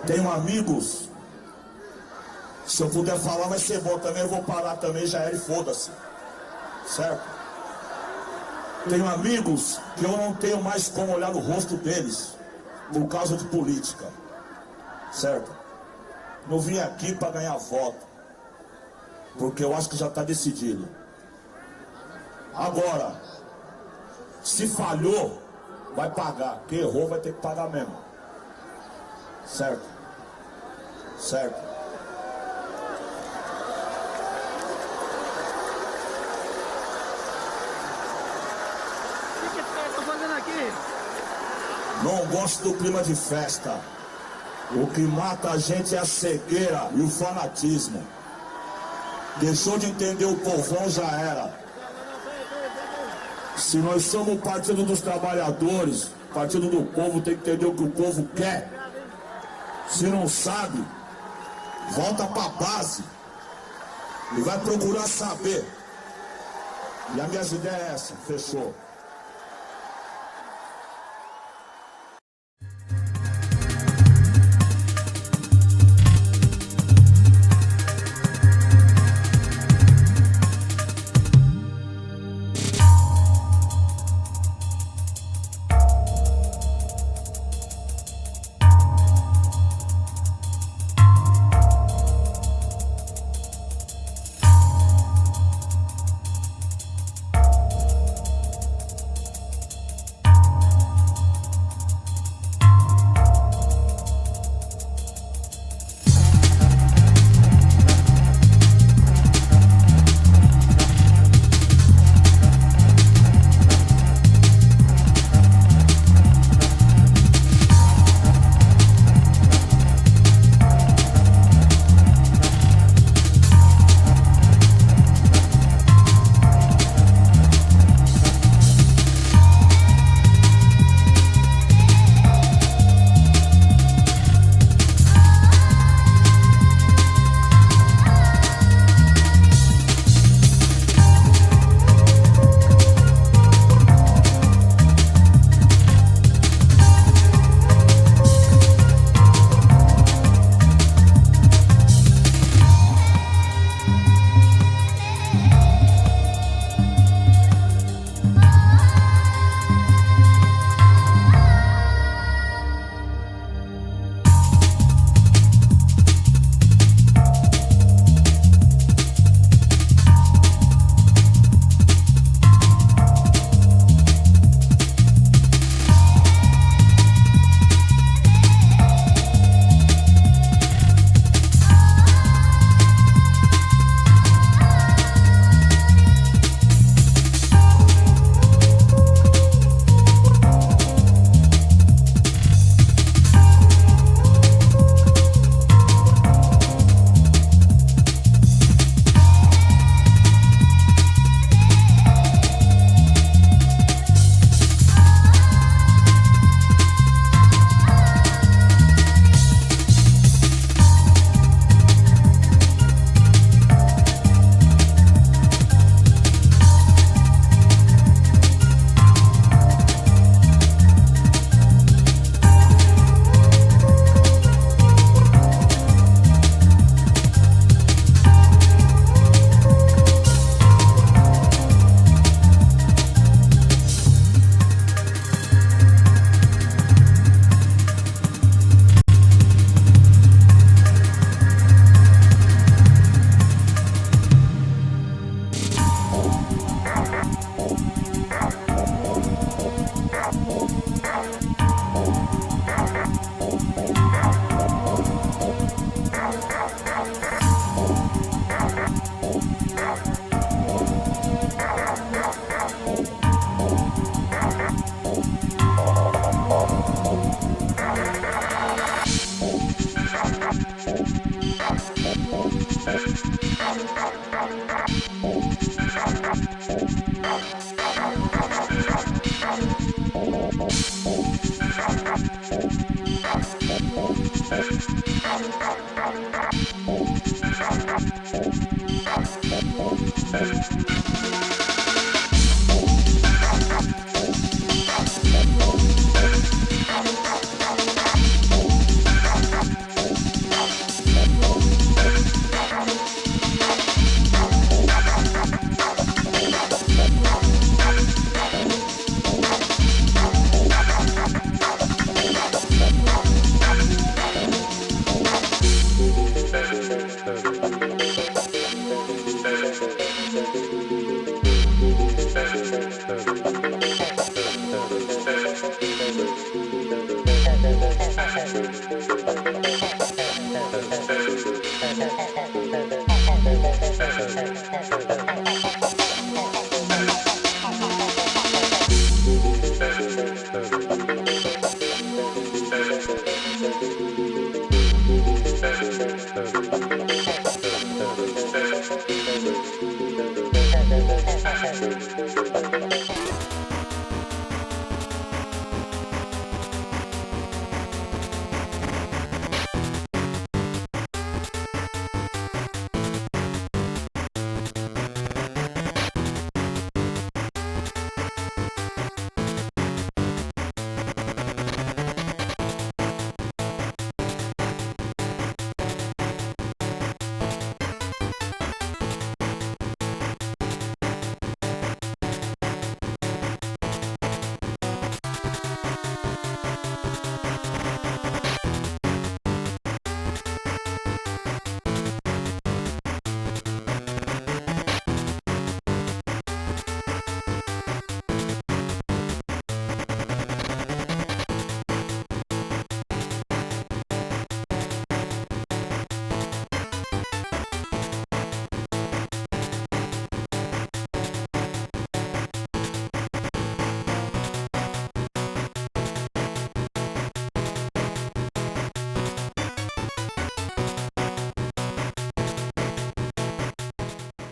Tenho amigos, se eu puder falar vai ser bom também, eu vou parar também, já era e foda-se. Certo? Tenho amigos que eu não tenho mais como olhar no rosto deles por causa de política. Certo? Não vim aqui para ganhar voto, porque eu acho que já está decidido. Agora, se falhou, vai pagar. Quem errou vai ter que pagar mesmo. Certo? Certo? O que você tá fazendo aqui? Não gosto do clima de festa. O que mata a gente é a cegueira e o fanatismo. Deixou de entender o povão, já era. Se nós somos o partido dos trabalhadores, partido do povo, tem que entender o que o povo quer. Se não sabe, volta pra base e vai procurar saber. E a minha ideia é essa, fechou.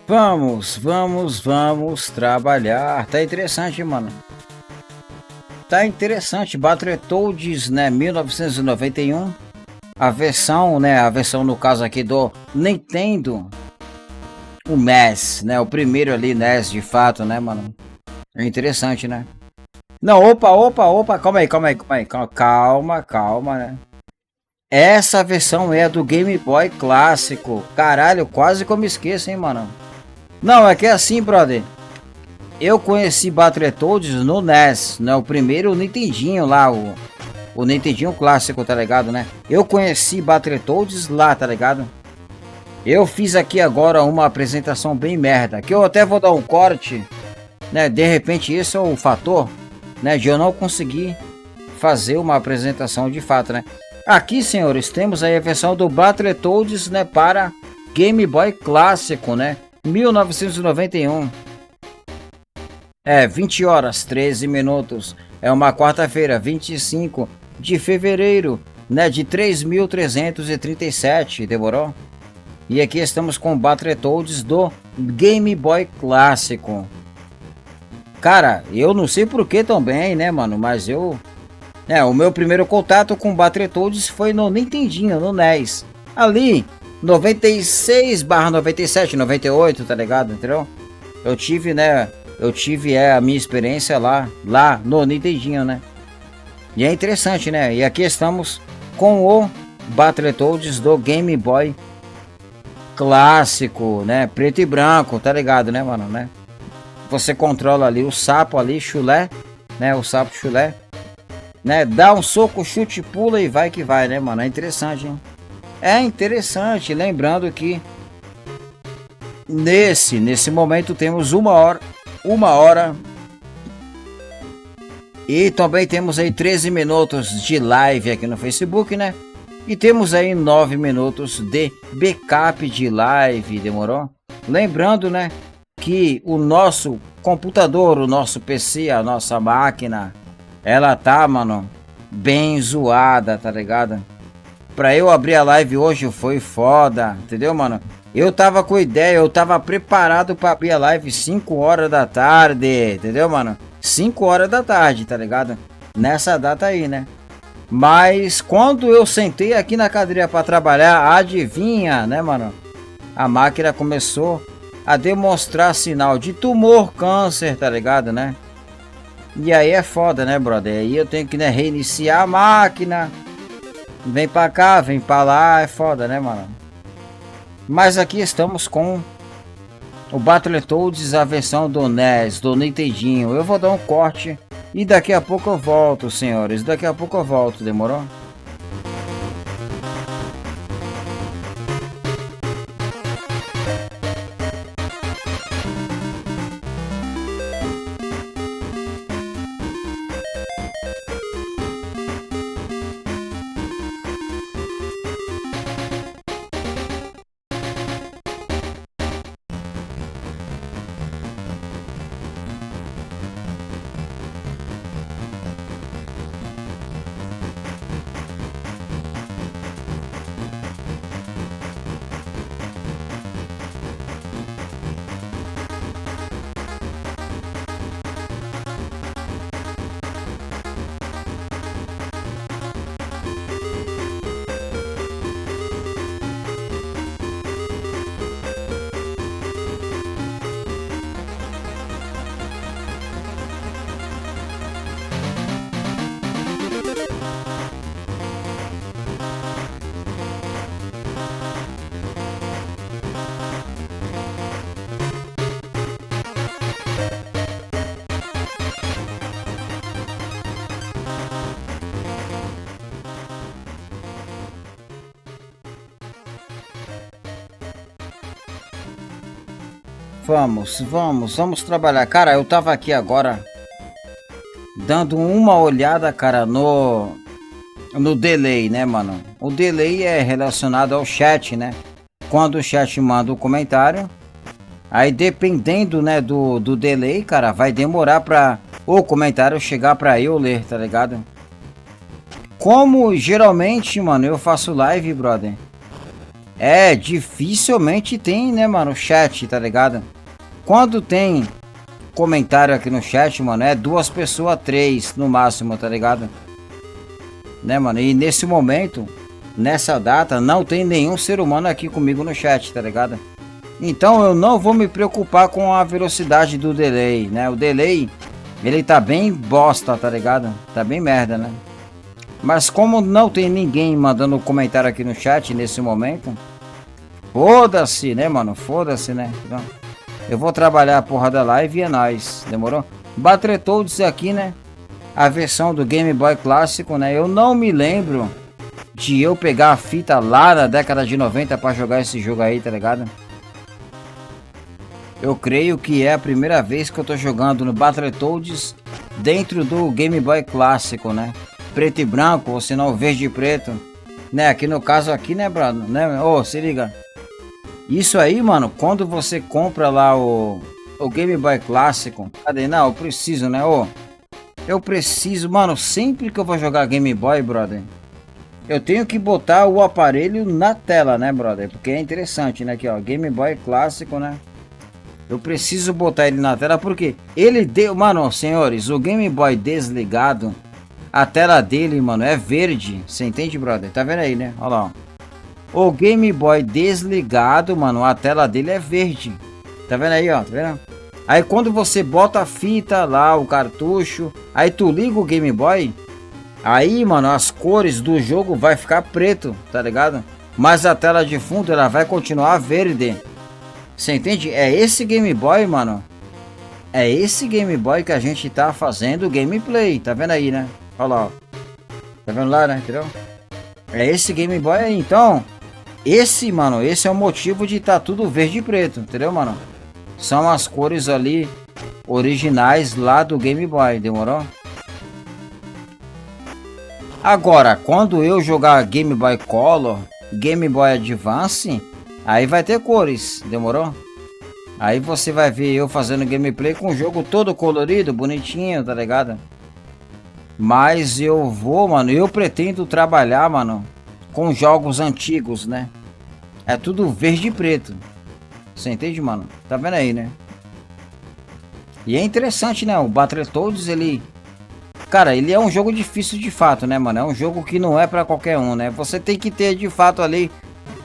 Vamos trabalhar. Tá interessante, mano. Tá interessante. Battletoads, né? 1991. A versão, né? A versão no caso aqui do Nintendo. O NES, né? O primeiro ali, NES de fato, né, mano? É interessante, né? Não, opa. Calma aí. Calma, né? Essa versão é do Game Boy clássico. Caralho, quase que eu me esqueço, hein, mano? Não, é que é assim, brother. Eu conheci Battletoads no NES, né? O primeiro Nintendinho lá, o Nintendinho clássico, tá ligado, né? Eu conheci Battletoads lá, tá ligado? Eu fiz aqui agora uma apresentação bem merda, que eu até vou dar um corte, né? De repente esse é o fator, né? De eu não conseguir fazer uma apresentação de fato, né? Aqui, senhores, temos aí a versão do Battletoads, né? Para Game Boy clássico, né? 1991. 20 horas 13 minutos. É uma quarta-feira, 25 de fevereiro, né, de 3337, demorou? E aqui estamos com Battletoads do Game Boy clássico. Cara, eu não sei por que também, né, mano, mas o meu primeiro contato com Battletoads foi no Nintendinho, no NES. Ali 96/97, 98, tá ligado? Entendeu? Eu tive a minha experiência lá no Nintendinho, né? E é interessante, né? E aqui estamos com o Battletoads do Game Boy clássico, né? Preto e branco, tá ligado, né, mano, né? Você controla ali o sapo ali, chulé, né? O sapo chulé, né? Dá um soco, chute, pula e vai que vai, né, mano? É interessante, hein? É interessante, lembrando que nesse momento temos uma hora e também temos aí 13 minutos de live aqui no Facebook, né? E temos aí 9 minutos de backup de live, demorou? Lembrando, né, que o nosso computador, o nosso PC, a nossa máquina, ela tá, mano, bem zoada, tá ligado? Pra eu abrir a live hoje foi foda, entendeu, mano? Eu tava com ideia, eu tava preparado pra abrir a live 5 horas da tarde, entendeu, mano? 5 horas da tarde, tá ligado? Nessa data aí, né? Mas quando eu sentei aqui na cadeira pra trabalhar, adivinha, né, mano? A máquina começou a demonstrar sinal de tumor, câncer, tá ligado, né? E aí é foda, né, brother? Aí eu tenho que, né, reiniciar a máquina. Vem pra cá, vem pra lá, é foda, né, mano? Mas aqui estamos com o Battletoads, a versão do NES, do Nintendinho. Eu vou dar um corte e daqui a pouco eu volto, senhores. Daqui a pouco eu volto, demorou? Vamos trabalhar. Cara, eu tava aqui agora dando uma olhada, cara, no delay, né, mano? O delay é relacionado ao chat, né? Quando o chat manda um comentário, aí dependendo, né, do delay, cara, vai demorar pra o comentário chegar pra eu ler, tá ligado? Como geralmente, mano, eu faço live, brother, Dificilmente tem, né, mano, chat, tá ligado? Quando tem comentário aqui no chat, mano, é 2 pessoas, 3 no máximo, tá ligado? Né, mano? E nesse momento, nessa data, não tem nenhum ser humano aqui comigo no chat, tá ligado? Então eu não vou me preocupar com a velocidade do delay, né? O delay, ele tá bem bosta, tá ligado? Tá bem merda, né? Mas como não tem ninguém mandando comentário aqui no chat nesse momento, foda-se, né, mano? Foda-se, né? Então, eu vou trabalhar a porra da live e é nóis, demorou? Battletoads aqui, né? A versão do Game Boy clássico, né? Eu não me lembro de eu pegar a fita lá na década de 90 pra jogar esse jogo aí, tá ligado? Eu creio que é a primeira vez que eu tô jogando no Battletoads dentro do Game Boy clássico, né? Preto e branco, ou se não verde e preto, né? Aqui no caso aqui, né, brother? Né? Ô, se liga. Isso aí, mano, quando você compra lá o Game Boy clássico, cadê? Não, eu preciso, né? Ô, eu preciso, mano, sempre que eu vou jogar Game Boy, brother, eu tenho que botar o aparelho na tela, né, brother? Porque é interessante, né? Aqui, ó, Game Boy clássico, né? Eu preciso botar ele na tela porque ele deu, mano, senhores, o Game Boy desligado, a tela dele, mano, é verde. Você entende, brother? Tá vendo aí, né? Olha lá, ó. O Game Boy desligado, mano, a tela dele é verde. Tá vendo aí, ó? Tá vendo? Aí quando você bota a fita lá, o cartucho, aí tu liga o Game Boy, aí, mano, as cores do jogo vai ficar preto, tá ligado? Mas a tela de fundo, ela vai continuar verde. Você entende? É esse Game Boy, mano. É esse Game Boy que a gente tá fazendo gameplay. Tá vendo aí, né? Olha lá, ó. Tá vendo lá, né? Entendeu? É esse Game Boy aí, então... Esse, mano, esse é o motivo de tá tudo verde e preto, entendeu, mano? São as cores ali originais lá do Game Boy, demorou? Agora, quando eu jogar Game Boy Color, Game Boy Advance, aí vai ter cores, demorou? Aí você vai ver eu fazendo gameplay com o jogo todo colorido, bonitinho, tá ligado? Mas eu vou, mano, eu pretendo trabalhar, mano, com jogos antigos, né? É tudo verde e preto. Você entende, mano? Tá vendo aí, né? E é interessante, né? O Battletoads, ele... Cara, ele é um jogo difícil de fato, né, mano? É um jogo que não é pra qualquer um, né? Você tem que ter, de fato, ali...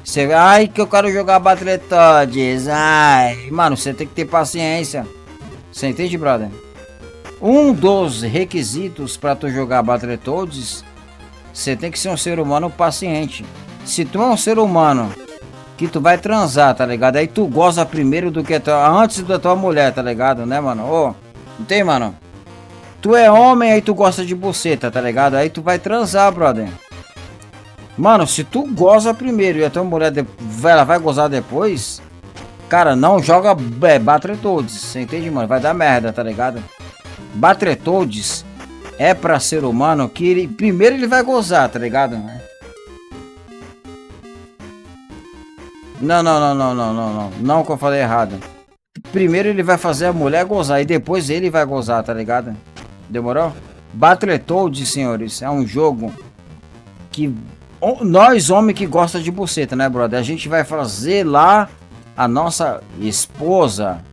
Você... Ai, que eu quero jogar Battletoads. Ai... Mano, você tem que ter paciência. Você entende, brother? Um dos requisitos pra tu jogar Battletoads... Você tem que ser um ser humano paciente. Se tu é um ser humano que tu vai transar, tá ligado? Aí tu goza primeiro do que antes da tua mulher, tá ligado, né, mano? Ô, não tem, mano? Tu é homem, aí tu gosta de buceta, tá ligado? Aí tu vai transar, brother. Mano, se tu goza primeiro e a tua mulher ela vai gozar depois, cara, não joga Battletoads, você entende, mano? Vai dar merda, tá ligado? Battletoads é pra ser humano que ele, primeiro ele vai gozar, tá ligado? Não que eu falei errado. Primeiro ele vai fazer a mulher gozar e depois ele vai gozar, tá ligado? Demorou? Battletoads, senhores, é um jogo que nós homens que gosta de buceta, né, brother? A gente vai fazer lá a nossa esposa,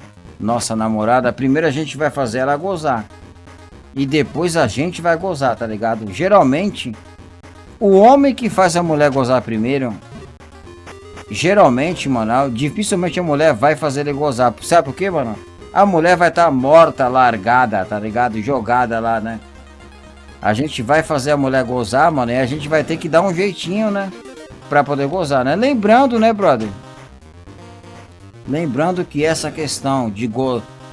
nossa namorada, primeiro a gente vai fazer ela gozar. E depois a gente vai gozar, tá ligado? Geralmente, o homem que faz a mulher gozar primeiro, geralmente, mano, dificilmente a mulher vai fazer ele gozar. Sabe por quê, mano? A mulher vai estar morta, largada, tá ligado? Jogada lá, né? A gente vai fazer a mulher gozar, mano, e a gente vai ter que dar um jeitinho, né? Pra poder gozar, né? Lembrando, né, brother? Lembrando que essa questão de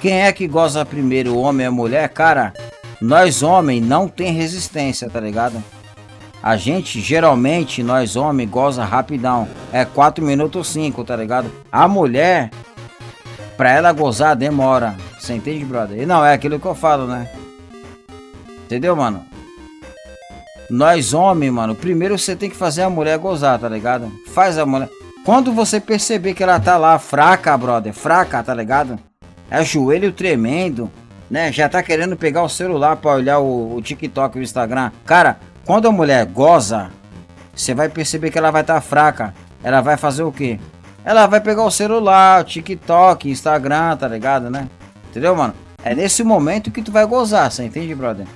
quem é que goza primeiro, o homem ou a mulher, cara... Nós homens não tem resistência, tá ligado? A gente, geralmente, nós homens goza rapidão. É 4 minutos 5, tá ligado? A mulher, pra ela gozar, demora. Você entende, brother? E não, é aquilo que eu falo, né? Entendeu, mano? Nós homens, mano, primeiro você tem que fazer a mulher gozar, tá ligado? Faz a mulher... Quando você perceber que ela tá lá fraca, brother, fraca, tá ligado? É joelho tremendo... Né, já tá querendo pegar o celular pra olhar o TikTok e o Instagram. Cara, quando a mulher goza, você vai perceber que ela vai estar fraca. ela vai fazer o quê? Ela vai pegar o celular, o TikTok, Instagram, tá ligado, né? Entendeu, mano? É nesse momento que tu vai gozar, você entende, brother?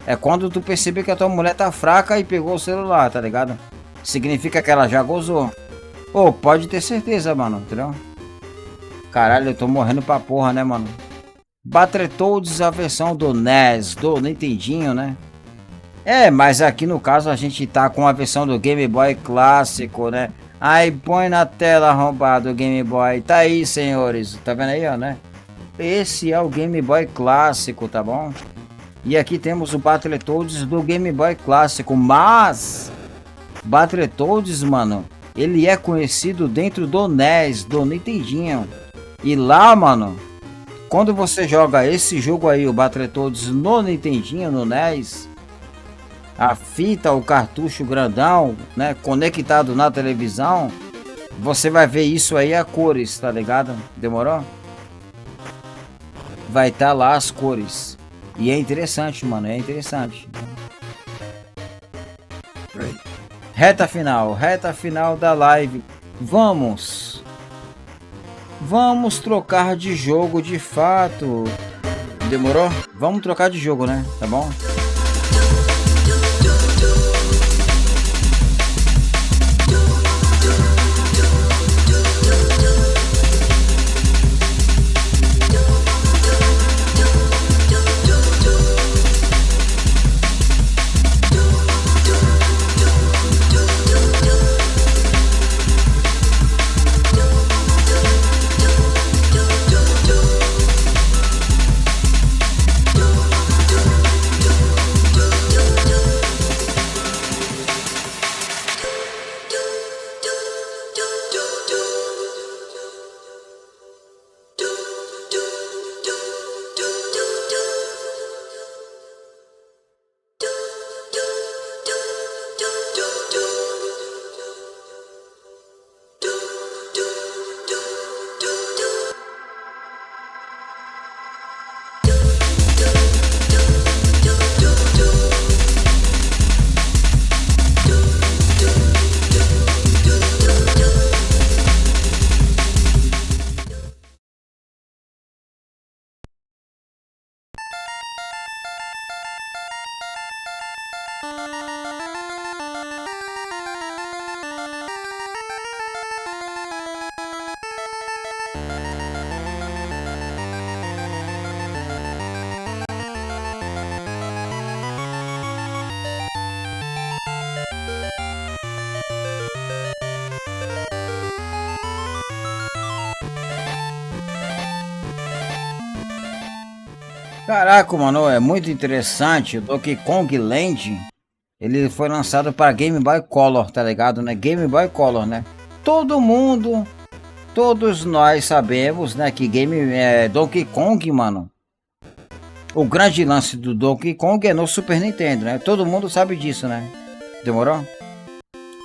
É quando tu perceber que a tua mulher tá fraca e pegou o celular, tá ligado? Significa que ela já gozou. Ô, pode ter certeza, mano, entendeu? Caralho, eu tô morrendo pra porra, né, mano? Battletoads, a versão do NES, do Nintendinho, né? É, mas aqui no caso a gente tá com a versão do Game Boy clássico, né? Aí põe na tela arrombado o Game Boy. Tá aí, senhores. Tá vendo aí, ó, né? Esse é o Game Boy clássico, tá bom? E aqui temos o Battletoads do Game Boy clássico. Mas Battletoads, mano, ele é conhecido dentro do NES, do Nintendinho. E lá, mano, quando você joga esse jogo aí, o Battletoads no Nintendinho, no NES, a fita, o cartucho grandão, né, conectado na televisão, você vai ver isso aí a cores, tá ligado? Demorou? Vai estar lá as cores. E é interessante, mano, é interessante. Reta final da live. Vamos trocar de jogo de fato. Demorou? Vamos trocar de jogo, né? Tá bom? Caraca, mano, é muito interessante. O Donkey Kong Land, ele foi lançado para Game Boy Color, tá ligado, né? Game Boy Color, né? Todos nós sabemos, né, que Donkey Kong, mano. O grande lance do Donkey Kong é no Super Nintendo, né? Todo mundo sabe disso, né? Demorou?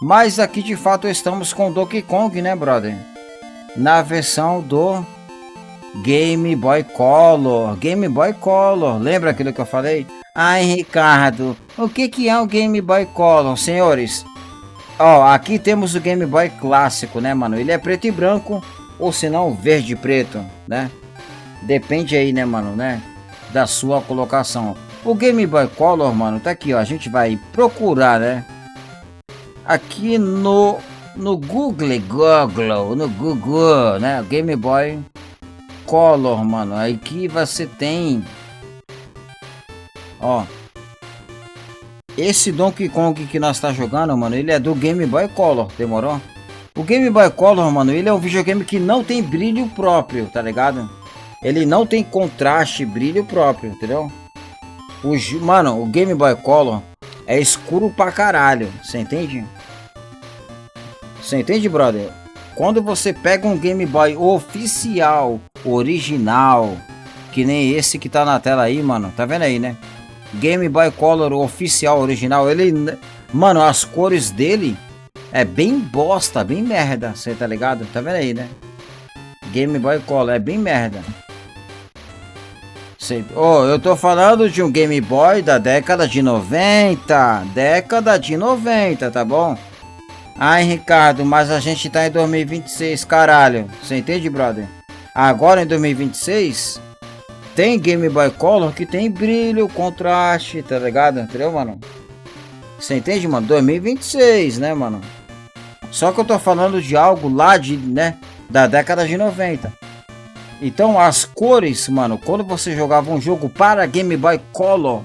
Mas aqui de fato estamos com Donkey Kong, né, brother? Na versão do Game Boy Color. Game Boy Color. Lembra aquilo que eu falei? Ai, Ricardo, o que é o Game Boy Color, senhores? Ó, aqui temos o Game Boy clássico, né, mano? Ele é preto e branco, ou se não, verde e preto, né? Depende aí, né, mano, né? Da sua colocação. O Game Boy Color, mano, tá aqui, ó. A gente vai procurar, né? Aqui no Google, né? Game Boy Color, mano. Aqui você tem, ó, esse Donkey Kong que nós tá jogando, mano, ele é do Game Boy Color, demorou? O Game Boy Color, mano, ele é um videogame que não tem brilho próprio, tá ligado? Ele não tem contraste, brilho próprio, entendeu? Mano, o Game Boy Color é escuro pra caralho, você entende? Você entende, brother? Quando você pega um Game Boy oficial, original, que nem esse que tá na tela aí, mano, tá vendo aí, né? Game Boy Color oficial, original, ele, mano, as cores dele é bem bosta, bem merda, você tá ligado? Tá vendo aí, né? Game Boy Color é bem merda. Eu tô falando de um Game Boy da década de 90, tá bom? Ai, Ricardo, mas a gente tá em 2026, caralho. Você entende, brother? Agora em 2026, tem Game Boy Color que tem brilho, contraste, tá ligado? Entendeu, mano? Você entende, mano? 2026, né, mano? Só que eu tô falando de algo lá de, né, da década de 90. Então as cores, mano, quando você jogava um jogo para Game Boy Color,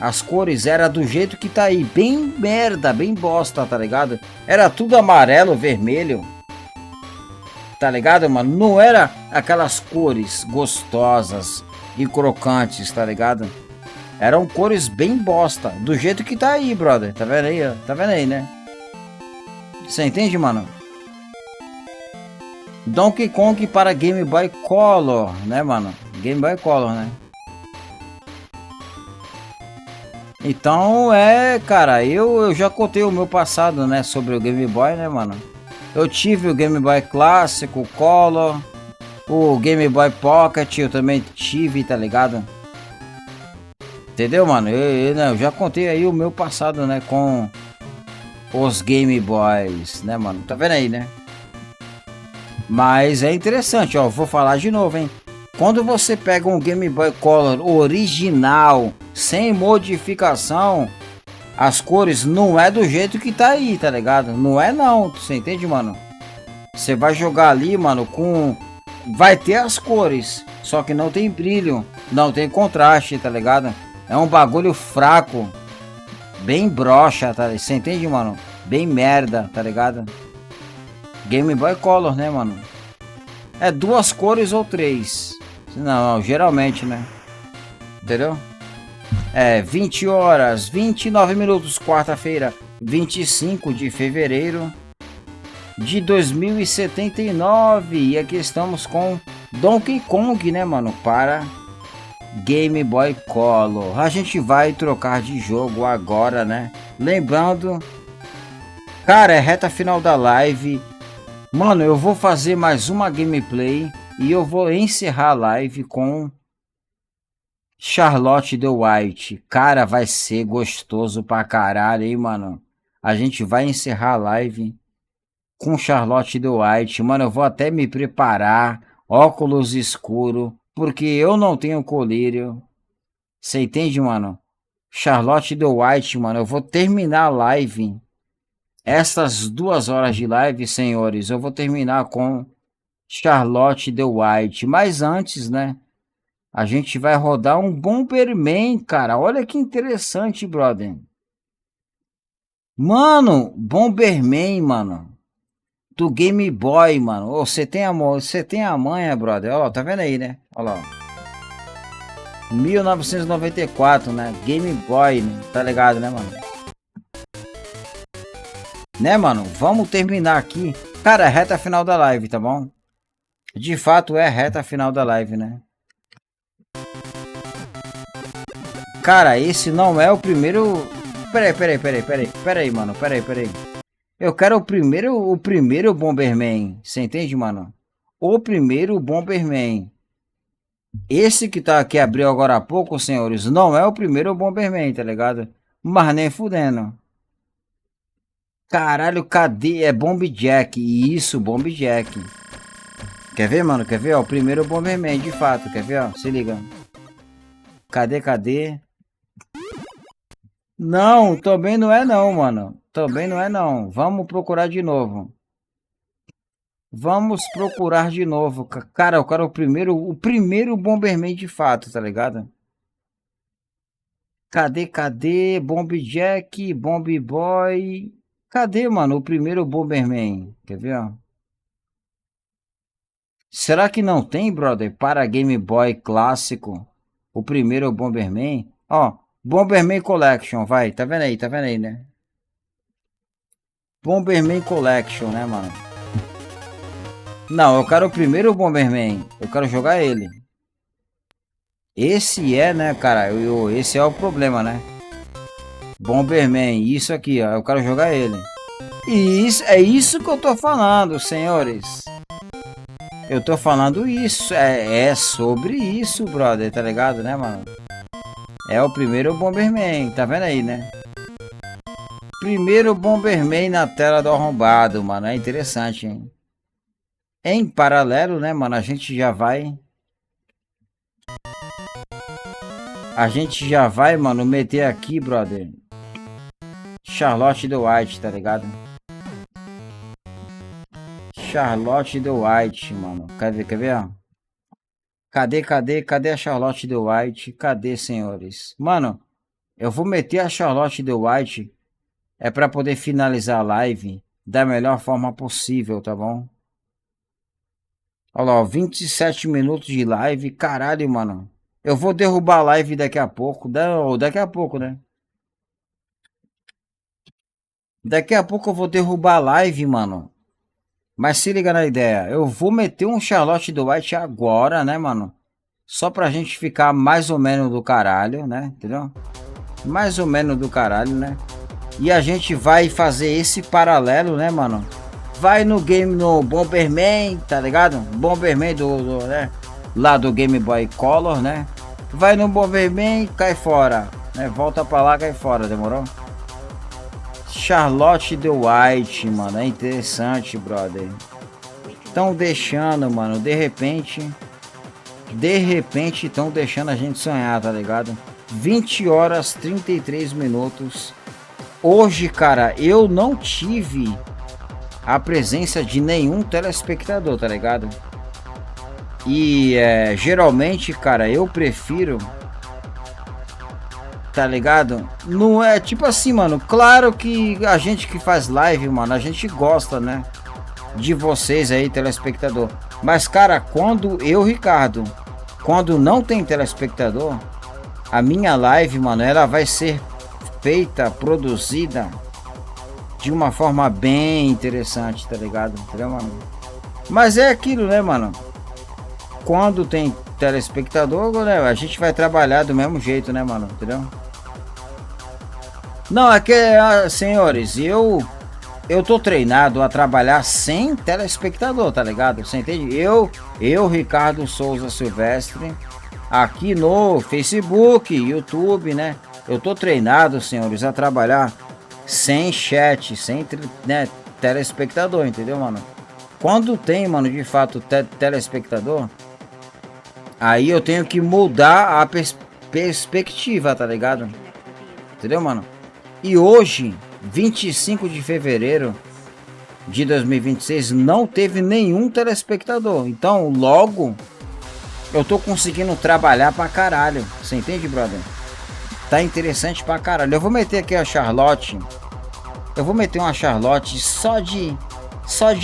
as cores era do jeito que tá aí, bem merda, bem bosta, tá ligado? Era tudo amarelo, vermelho, tá ligado, mano? Não era aquelas cores gostosas e crocantes, tá ligado? Eram cores bem bosta, do jeito que tá aí, brother. Tá vendo aí, ó? Tá vendo aí, né? Você entende, mano? Donkey Kong para Game Boy Color, né, mano? Game Boy Color, né? Então, cara, eu já contei o meu passado, né, sobre o Game Boy, né, mano? Eu tive o Game Boy clássico, o Color, o Game Boy Pocket, eu também tive, tá ligado? Entendeu, mano? Eu já contei aí o meu passado, né, com os Game Boys, né, mano? Tá vendo aí, né? Mas é interessante, ó, vou falar de novo, hein? Quando você pega um Game Boy Color original, sem modificação, as cores não é do jeito que tá aí, tá ligado? Não é não, você entende, mano? Você vai jogar ali, mano, com... vai ter as cores, só que não tem brilho, não tem contraste, tá ligado? É um bagulho fraco, bem broxa, tá? Você entende, mano? Bem merda, tá ligado? Game Boy Color, né, mano? É 2 cores ou 3. Não, geralmente, né? Entendeu? É 20 horas, 29 minutos, quarta-feira, 25 de fevereiro de 2079. E aqui estamos com Donkey Kong, né, mano? Para Game Boy Color. A gente vai trocar de jogo agora, né? Lembrando, cara, é reta final da live. Mano, eu vou fazer mais uma gameplay e eu vou encerrar a live com Charlotte the White. Cara, vai ser gostoso pra caralho, hein, mano? A gente vai encerrar a live com Charlotte the White. Mano, eu vou até me preparar, óculos escuro, porque eu não tenho colírio. Você entende, mano? Charlotte the White, mano, eu vou terminar a live. Essas 2 horas de live, senhores, eu vou terminar com Charlotte the White. Mas antes, né? A gente vai rodar um Bomberman, cara. Olha que interessante, brother. Mano, Bomberman, mano. Do Game Boy, mano. Você tem amor, você tem a manha, brother. Ó, tá vendo aí, né? Olha lá. 1994, né? Game Boy, né? Tá ligado, né, mano? Né, mano? Vamos terminar aqui. Cara, é reta final da live, tá bom? De fato, é reta final da live, né? Cara, esse não é o primeiro... Peraí, mano. Peraí. Eu quero o primeiro Bomberman. Você entende, mano? O primeiro Bomberman. Esse que tá aqui, abriu agora há pouco, senhores, não é o primeiro Bomberman, tá ligado? Mas nem fudendo. Caralho, cadê? É Bomb Jack. Isso, Bomb Jack. Quer ver, mano? Quer ver? Ó, o primeiro Bomberman, de fato. Quer ver, ó? Se liga. Cadê? Não, também não é não, mano. Também não é não. Vamos procurar de novo. Vamos procurar de novo. Cara, eu quero o primeiro Bomberman de fato, tá ligado? Cadê? Bomb Jack, Bomb Boy... Cadê, mano, o primeiro Bomberman? Quer ver, ó? Será que não tem, brother, para Game Boy clássico? O primeiro Bomberman? Ó, Bomberman Collection, vai. Tá vendo aí, né? Bomberman Collection, né, mano? Não, eu quero o primeiro Bomberman. Eu quero jogar ele. Esse é, né, cara? Esse é o problema, né? Bomberman, isso aqui, ó. Eu quero jogar ele. E isso, é isso que eu tô falando, senhores. Eu tô falando isso. É sobre isso, brother, tá ligado, né, mano? É o primeiro Bomberman, tá vendo aí, né? Primeiro Bomberman na tela do arrombado, mano. É interessante, hein? Em paralelo, né, mano? A gente já vai, mano, meter aqui, brother, Charlotte the White, tá ligado? Charlotte the White, mano. Quer ver, ó? Cadê a Charlotte the White? Cadê, senhores? Mano, eu vou meter a Charlotte the White pra poder finalizar a live da melhor forma possível, tá bom? Olha lá, ó, 27 minutos de live. Caralho, mano. Eu vou derrubar a live daqui a pouco. Daqui a pouco, né? Daqui a pouco eu vou derrubar a live, mano. Mas se liga na ideia. Eu vou meter um Charlotte the White agora, né, mano? Só pra gente ficar mais ou menos do caralho, né? Entendeu? Mais ou menos do caralho, né? E a gente vai fazer esse paralelo, né, mano? Vai no game, no Bomberman, tá ligado? Bomberman né? Lá do Game Boy Color, né? Vai no Bomberman, cai fora, né? Volta pra lá, cai fora, demorou? Charlotte the White, mano, é interessante, brother. Estão deixando, mano, de repente estão deixando a gente sonhar, tá ligado? 20 horas 33 minutos. Hoje, cara, eu não tive a presença de nenhum telespectador, tá ligado? E geralmente, cara, eu prefiro, tá ligado? Não é tipo assim, mano. Claro que a gente que faz live, mano, a gente gosta, né? De vocês aí, telespectador. Mas, cara, quando eu, Ricardo, quando não tem telespectador, a minha live, mano, ela vai ser feita, produzida de uma forma bem interessante, tá ligado? Entendeu, mano? Mas é aquilo, né, mano? Quando tem telespectador, né, a gente vai trabalhar do mesmo jeito, né, mano? Entendeu? Não, é que, senhores, eu tô treinado a trabalhar sem telespectador, tá ligado? Você entende? Eu, Ricardo Souza Silvestre, aqui no Facebook, YouTube, né? Eu tô treinado, senhores, a trabalhar sem chat, sem, né, telespectador, entendeu, mano? Quando tem, mano, de fato, telespectador, aí eu tenho que mudar a perspectiva, tá ligado? Entendeu, mano? E hoje, 25 de fevereiro de 2026, não teve nenhum telespectador. Então, logo, eu tô conseguindo trabalhar pra caralho. Você entende, brother? Tá interessante pra caralho. Eu vou meter aqui a Charlotte. Eu vou meter uma Charlotte só de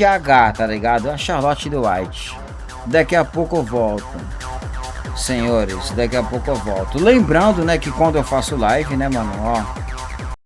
H, tá ligado? A Charlotte do White. Daqui a pouco eu volto. Senhores, daqui a pouco eu volto. Lembrando, né, que quando eu faço live, né, mano, ó,